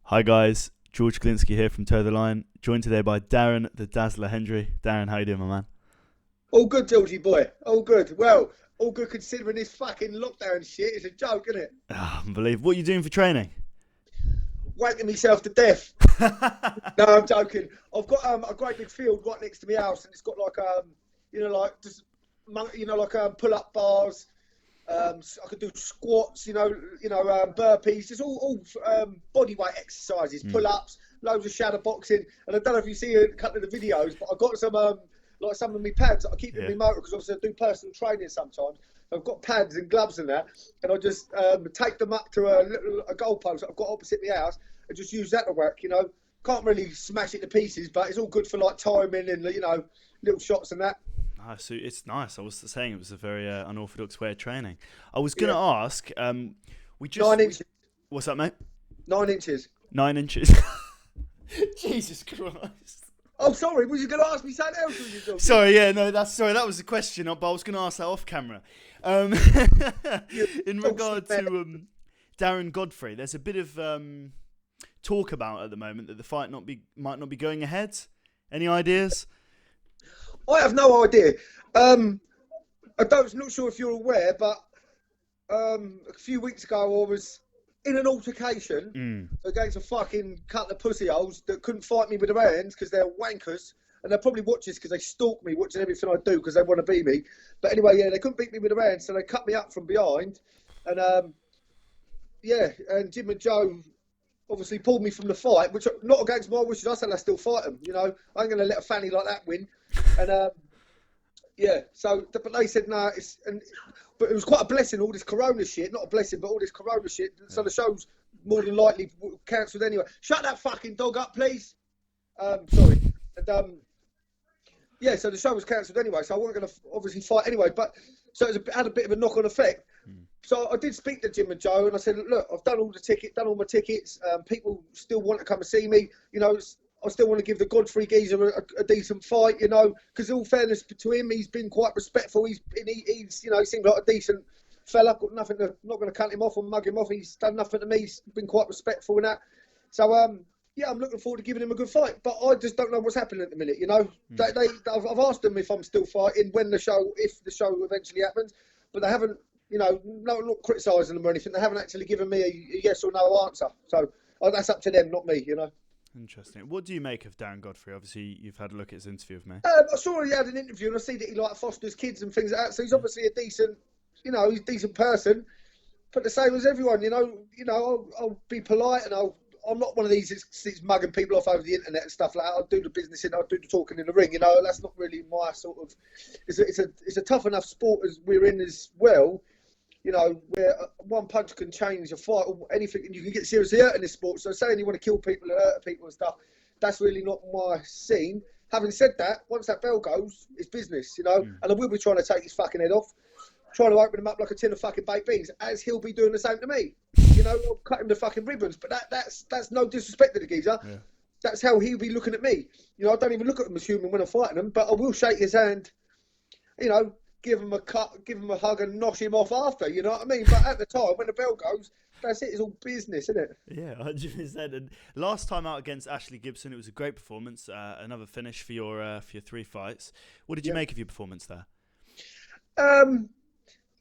Hi guys, George Glinski here from Toe the Line, joined today by Darren the Dazzler Hendry. Darren, how you doing, my man? All good, Georgie boy. All good. Well, all good considering this fucking lockdown shit. It's a joke, isn't it? Unbelievable. What are you doing for training? Wanking myself to death. No, I'm joking. I've got a great big field right next to my house, and it's got like pull-up bars. I could do squats, burpees, just all body weight exercises, pull-ups, loads of shadow boxing. And I don't know if you see a couple of the videos, but I've got some of my pads that I keep in my motor because obviously I do personal training sometimes. I've got pads and gloves and that, and I just take them up to a goalpost that I've got opposite my house and just use that to work. Can't really smash it to pieces, but it's all good for like timing and little shots and that. So it's nice. I was saying it was a very unorthodox way of training. I was going to ask, 9 inches. What's that, mate? 9 inches. 9 inches. Jesus Christ. Oh, sorry. Was you going to ask me something else? Sorry. That was the question. But I was going to ask that off camera. In regard to Darren Godfrey, there's a bit of talk about at the moment that the fight might not be going ahead. Any ideas? I have no idea. I'm not sure if you're aware, but a few weeks ago I was in an altercation against a fucking couple of pussy holes that couldn't fight me with their hands because they're wankers. And they'll probably watch this because they stalk me, watching everything I do because they want to beat me. But anyway, they couldn't beat me with their hands, so they cut me up from behind. And, and Jim and Joe obviously pulled me from the fight, which not against my wishes. I said I still fight them. I ain't going to let a fanny like that win. And but they said no. But it was quite a blessing, all this corona shit. Not a blessing, but all this corona shit. So the show's more than likely cancelled anyway. Shut that fucking dog up, please. Sorry. And so the show was cancelled anyway. So I wasn't going to obviously fight anyway. But so it had a bit of a knock-on effect. So I did speak to Jim and Joe, and I said, look, I've done all my tickets. People still want to come and see me. I still want to give the Godfrey geezer a decent fight, because in all fairness to him, he's been quite respectful. He seemed like a decent fella. Got nothing to, not going to cut him off or mug him off. He's done nothing to me. He's been quite respectful in that. So, I'm looking forward to giving him a good fight. But I just don't know what's happening at the minute, I've asked them if I'm still fighting if the show eventually happens, but they haven't, not criticising them or anything. They haven't actually given me a yes or no answer. So that's up to them, not me, Interesting. What do you make of Darren Godfrey? Obviously, you've had a look at his interview with me. I saw he had an interview, and I see that he fosters kids and things like that. So he's obviously a decent, he's a decent person. But the same as everyone, I'll be polite, and I'm not one of these mugging people off over the internet and stuff like that. I'll do the business and I'll do the talking in the ring. That's not really my sort of. It's a tough enough sport as we're in as well. Where one punch can change a fight or anything, and you can get seriously hurt in this sport. So saying you want to kill people and hurt people and stuff, that's really not my scene. Having said that, once that bell goes, it's business, and I will be trying to take his fucking head off, trying to open him up like a tin of fucking baked beans, as he'll be doing the same to me. I'll cut him to fucking ribbons, but that's no disrespect to the geezer. Yeah. That's how he'll be looking at me. I don't even look at him as human when I'm fighting him, but I will shake his hand, give him a cut, give him a hug and nosh him off after, you know what I mean? But at the time, when the bell goes, that's it, it's all business, isn't it? Yeah, 100%. And last time out against Ashley Gibson, it was a great performance, another finish for your 3 fights. What did you make of your performance there? I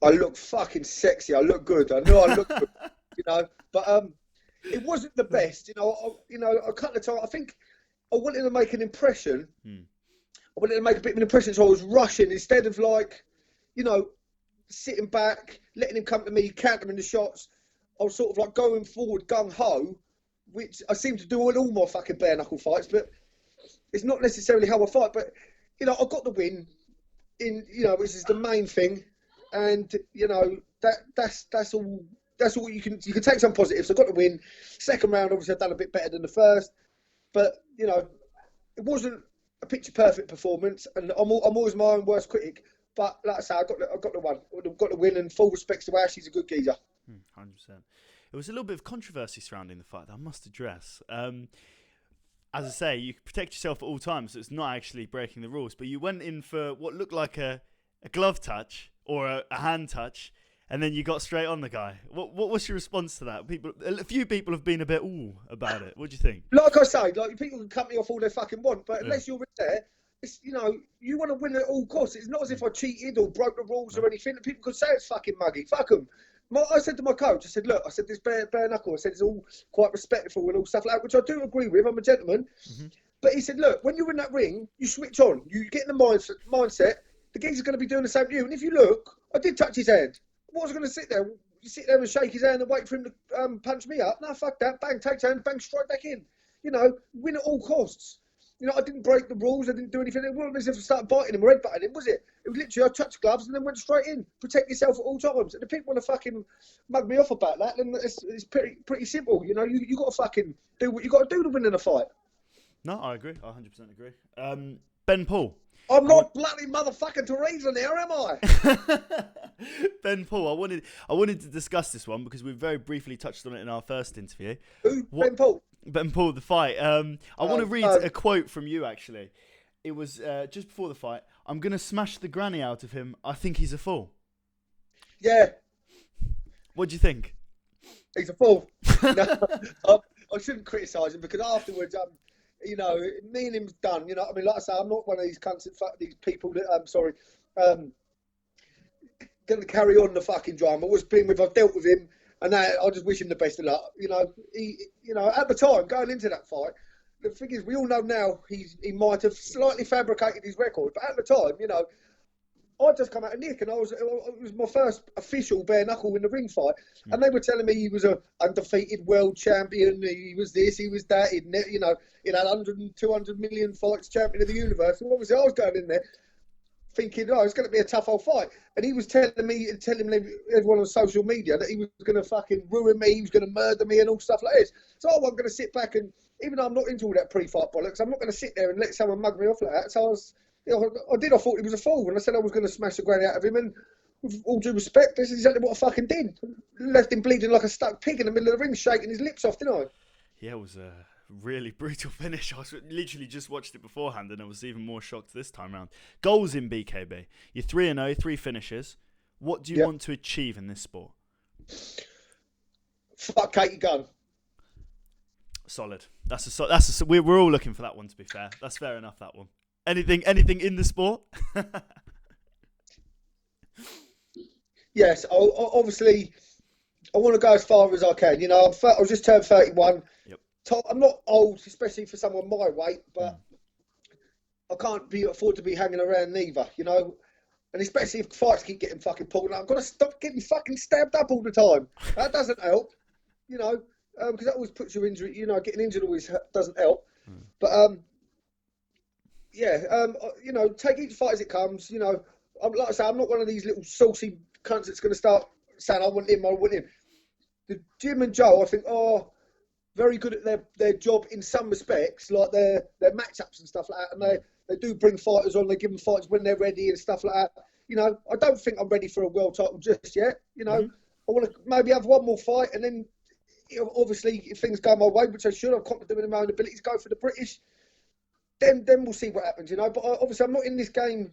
look fucking sexy, I look good, I know I look good, but it wasn't the best, a couple of times, I think I wanted to make an impression. I wanted to make a bit of an impression, so I was rushing instead of sitting back, letting him come to me, countering the shots. I was sort of going forward, gung-ho, which I seem to do in all my fucking bare-knuckle fights, but it's not necessarily how I fight. But, I got the win, which is the main thing, and, that's all you can take some positives. I got the win. Second round, obviously, I've done a bit better than the first, but, it wasn't a picture-perfect performance, and I'm always my own worst critic. But like I say, I got the one. I've got the win, and full respects to Ash. He's a good geezer. 100%. It was a little bit of controversy surrounding the fight that I must address. As I say, you protect yourself at all times, so it's not actually breaking the rules. But you went in for what looked like a glove touch or a hand touch, And then you got straight on the guy. What was your response to that? A few people have been a bit about it. What do you think? Like I say, like people can cut me off all they fucking want, but unless you're in there, it's, you know, you want to win at all costs. It's not as if I cheated or broke the rules or anything. People could say it's fucking muggy. Fuck them. I said to my coach, I said, look, I said, this bare knuckle, I said, it's all quite respectful and all stuff like that, which I do agree with. I'm a gentleman. Mm-hmm. But he said, look, when you're in that ring, you switch on. You get in the mindset. The geezer's going to be doing the same to you. And if you look, I did touch his hand. What was I going to sit there? You sit there and shake his hand and wait for him to punch me up? No, fuck that. Bang, take his hand, bang, straight back in. You know, win at all costs. You know, I didn't break the rules. I didn't do anything. It wasn't as if I started biting him or headbutting him, was it? It was literally, I touched gloves and then went straight in. Protect yourself at all times. And if people want to fucking mug me off about that, then it's pretty simple. You know, you got to fucking do what you got to do to win in a fight. No, I agree. I 100% agree. Ben Paul. I'm not bloody motherfucking Teresa there, am I? Ben Paul, I wanted to discuss this one because we very briefly touched on it in our first interview. Who? Ben Paul? Ben Paul, the fight. I want to read a quote from you, actually. It was just before the fight. I'm going to smash the granny out of him. I think he's a fool. Yeah. What do you think? He's a fool. No, I shouldn't criticise him because afterwards, you know, me and him's done. You know what I mean? Like I say, I'm not one of these cunts that these people that, going to carry on the fucking drama. I've dealt with him. And I just wish him the best of luck. You know, at the time, going into that fight, the thing is, we all know now he might have slightly fabricated his record. But at the time, you know, I'd just come out of Nick and it was my first official bare knuckle in the ring fight. Mm. And they were telling me he was a undefeated world champion. He was this, he was that. He'd had 100 and 200 million fights, champion of the universe. And obviously I was going in there thinking, it's going to be a tough old fight. And he was telling everyone on social media that he was going to fucking ruin me, he was going to murder me and all stuff like this. So I wasn't going to sit back and, even though I'm not into all that pre-fight bollocks, I'm not going to sit there and let someone mug me off like that. So I thought he was a fool. And I said I was going to smash the granny out of him. And with all due respect, this is exactly what I fucking did. Left him bleeding like a stuck pig in the middle of the ring, shaking his lips off, didn't I? Yeah, it was a really brutal finish. I literally just watched it beforehand and I was even more shocked this time around. Goals in BKB. You're 3-0, 3 finishes. What do you want to achieve in this sport? Fuck Katie Gunn. Solid. We're all looking for that one, to be fair. That's fair enough, that one. Anything in the sport? Yes, obviously I want to go as far as I can. You know, I just turned 31. Yep. I'm not old, especially for someone my weight, but I can't afford to be hanging around neither, you know. And especially if fights keep getting fucking pulled out, I've got to stop getting fucking stabbed up all the time. That doesn't help, you know, because that always puts you injury. You know, getting injured always doesn't help. But you know, take each fight as it comes. You know, like I say, I'm not one of these little saucy cunts that's going to start saying I want him. The Jim and Joe, I think, are very good at their job in some respects, like their matchups and stuff like that. And they do bring fighters on. They give them fights when they're ready and stuff like that. You know, I don't think I'm ready for a world title just yet. You know, I want to maybe have one more fight, and then, you know, obviously if things go my way, which I should, I'm confident in my own abilities, go for the British. Then we'll see what happens. You know, but obviously I'm not in this game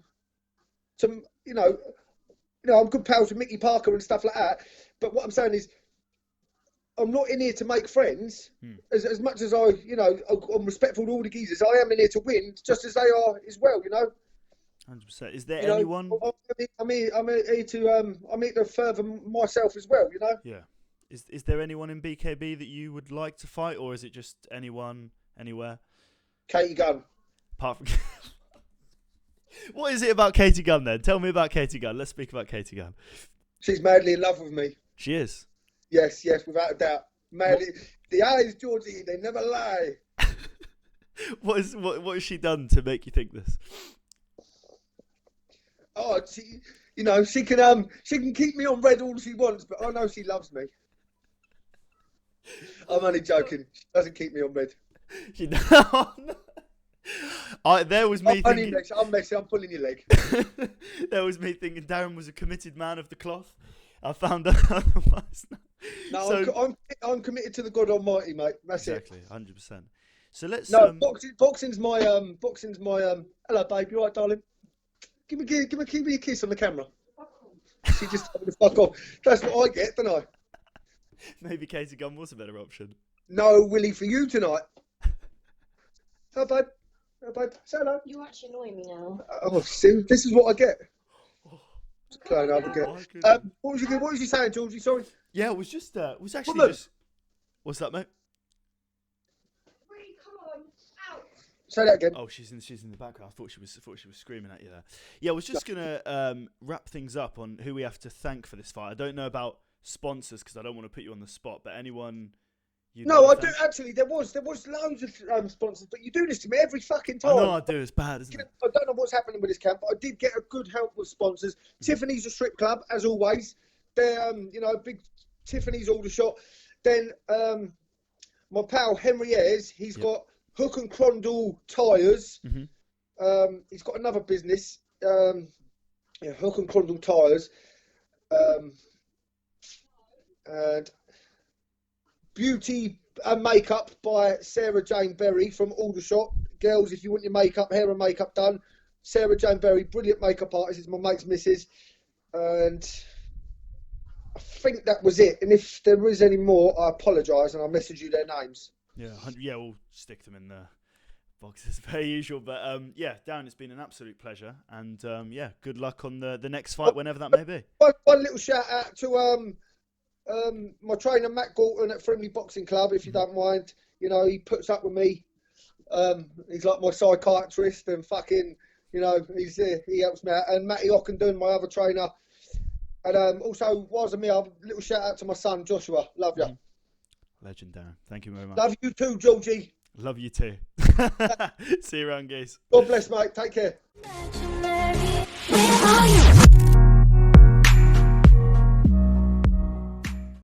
to, you know, I'm good pals with Mickey Parker and stuff like that. But what I'm saying is, I'm not in here to make friends as much as I'm respectful to all the geezers. I am in here to win just as they are as well, you know. 100%. Is there anyone? I'm here to further myself as well, you know. Yeah. Is there anyone in BKB that you would like to fight, or is it just anyone, anywhere? Katie Gunn. Apart from. What is it about Katie Gunn then? Tell me about Katie Gunn. Let's speak about Katie Gunn. She's madly in love with me. She is. Yes, without a doubt. Madly. The eyes, Georgie, they never lie. What has she done to make you think this? Oh, she can keep me on red all she wants, but I know she loves me. I'm only joking. She doesn't keep me on red. There was me thinking. I'm messy. I'm pulling your leg. There was me thinking Darren was a committed man of the cloth. I found out otherwise. No, so, I'm committed to the God Almighty, mate. That's exactly, 100%. So let's. No, boxing's my Hello, babe. You all right, darling? Give me a kiss on the camera. She just told me to fuck off. That's what I get, don't I? Maybe Katie Gunn was a better option. No Willie for you tonight. Hi, babe. Hi, babe. Say hello. You actually annoy me now. Oh, see, this is what I get. What was you saying, Georgie? Sorry. Yeah, it was just Woman. just. What's that, mate? Come on, out. Say that again. Oh, she's in the background. I thought she was screaming at you there. Yeah, I was just gonna wrap things up on who we have to thank for this fight. I don't know about sponsors because I don't want to put you on the spot, but anyone. No, I do actually. There was loads of sponsors, but you do this to me every fucking time. I know I do. It's bad, isn't it? I don't know what's happening with this camp, but I did get a good help with sponsors. Tiffany's a strip club, as always. They're big Tiffany's Aldershot. Then my pal Henry Ayres, he's got Hook and Crondall Tyres. He's got another business, Hook and Crondall Tyres, and Beauty and Makeup by Sarah Jane Berry from Aldershot. Girls, if you want your hair and makeup done, Sarah Jane Berry, brilliant makeup artist, is my mate's missus. And I think that was it. And if there is any more, I apologise and I'll message you their names. Yeah, we'll stick them in the boxes per usual. But Darren, it's been an absolute pleasure. And good luck on the next fight, whenever that may be. One little shout out to my trainer Matt Galton at Friendly Boxing Club, if you don't mind. He puts up with me. He's like my psychiatrist and fucking, he's there. He helps me out. And Matty Ockenden, my other trainer. And also, whilst I'm here, a little shout out to my son Joshua. Love you. Legend, Darren. Thank you very much. Love you too, Georgie. Love you too. See you around, guys. God bless, mate. Take care. Where are you?